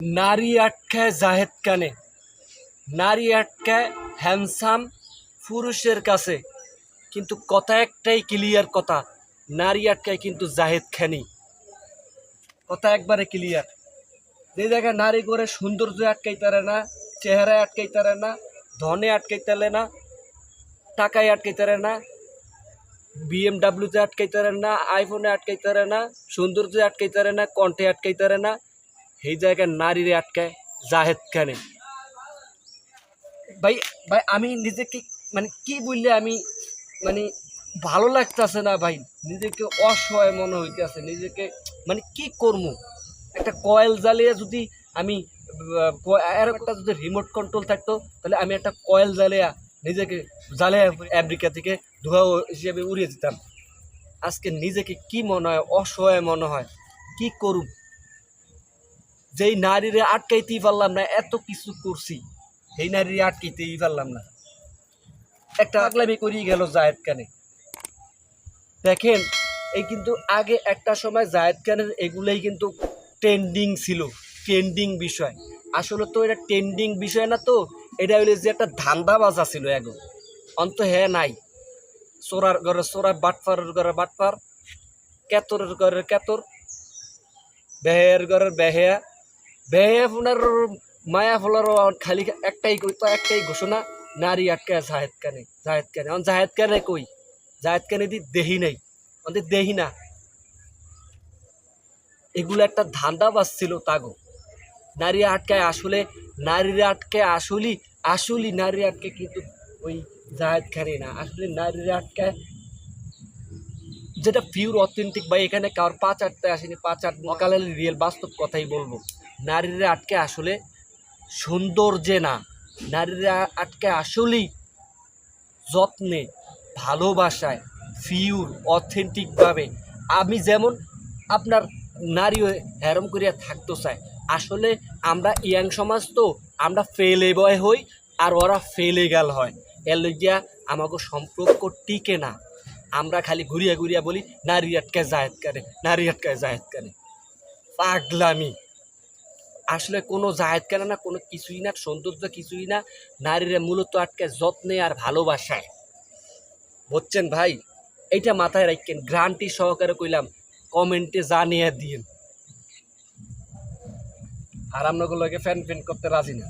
নারী আটকায় জাহেদ খানে, নারী আটকায় হ্যান্ডসাম পুরুষের কাছে, কিন্তু কথা একটাই ক্লিয়ার কথা, নারী আটকায় কিন্তু জাহেদ খানি। কথা একবারে ক্লিয়ার। যে জায়গায় নারী করে সৌন্দর্য আটকাইতারে না, চেহারায় আটকাইতারে না, ধনে আটকাইতারে না, টাকায় আটকাইতারে না, বিএমডাব্লিউতে আটকাইতারে না, আইফোনে আটকাইতারে না, সৌন্দর্যে আটকাইতারে না, কণ্ঠে আটকাইতারে না, সেই জায়গায় নারীরে আটকায় জাহেদ খানে। ভাই ভাই আমি নিজেকে মানে কি বললে আমি মানে ভালো লাগতেছে না ভাই, নিজেকে অসহায় মনে হইতেছে, নিজেকে মানে কি করবো। একটা কয়েল জ্বালিয়ে যদি আমি আর একটা যদি রিমোট কন্ট্রোল থাকতো তাহলে আমি একটা কয়েল জ্বালিয়া নিজেকে জ্বালিয়ে আমেরিকা থেকে ধোঁয়া হিসেবে উড়িয়ে দিতাম। আজকে নিজেকে কি মনে হয়, অসহায় মনে হয়, কি করুম। যেই নারীরে আটকাইতেই পারলাম না, এত কিছু করছি, সেই নারীরে আটকাইতেই পারলাম না, একটা আগলামি করিয়ে গেল জাহেদ খানে। দেখেন এই কিন্তু আগে একটা সময় জাহেদ খানের এগুলোই কিন্তু ট্রেন্ডিং ছিল, ট্রেন্ডিং বিষয়। আসলে তো এটা ট্রেন্ডিং বিষয় না, তো এটা হইলে যে একটা ধান্দাবাজা ছিল এগো, অন্ত হ্যাঁ নাই। চোরার ঘরে চোরা, বাটপারের ঘরে বাটপার, কেতরের ঘরের কেতর, বেহের ঘরের বেহেয়া, বেহেয়া ফোনার মায়া ফোলার খালি একটাই ঘোষণা, নারী আটকায় জাহেদ খানে, জাহেদ খানে। জাহেদ খানে কই? জাহেদ খানে দি দেহি নাই, আমাদের দেহি না। এগুলো একটা ধান্দাবাজ ছিল তাগো। নারী আটকায় আসলে, নারীরা আটকায় আসলেই নারী আটকে কিন্তু ওই জাহেদ খানে না, আসলে নারীরা আটকায় যেটা পিওর অথেন্টিক। বা এখানে কারোর পাঁচ আটতে আসেনি, পাঁচ আট মকালের রিয়েল বাস্তব কথাই বলবো। নারীরা আটকে আসলে সৌন্দর্যে না, নারীরা আটকে আসলেই যত্নে, ভালোবাসায়, পিওর অথেন্টিকভাবে। আমি যেমন আপনার নারী হ্যারম করিয়া থাকতে চাই। আসলে আমরা ইয়াং সমাজ, তো আমরা ফেলে বয় হই আর ওরা ফেলে গেল হয়, এর লইয়া আমাকে সম্পর্ক টিকে না। আমরা খালি ঘুরিয়া ঘুরিয়া বলি নারী আটকায় জাহেদ খানে, নারী আটকায় জাহেদ খানে। পাগলামি। আসলে কোনো জাহেদ খানে না, কোনো কিছুই না, সৌন্দর্য কিছুই না। নারীরা মূলত আটকায় যত্নে আর ভালোবাসায়, বুঝছেন ভাই? এইটা মাথায় রাখেন, গ্রান্টি সহকারে কইলাম, কমেন্টে জানিয়ে দিন। আর আপনাগুলোকে ফ্যান ফ্যান করতে রাজি না।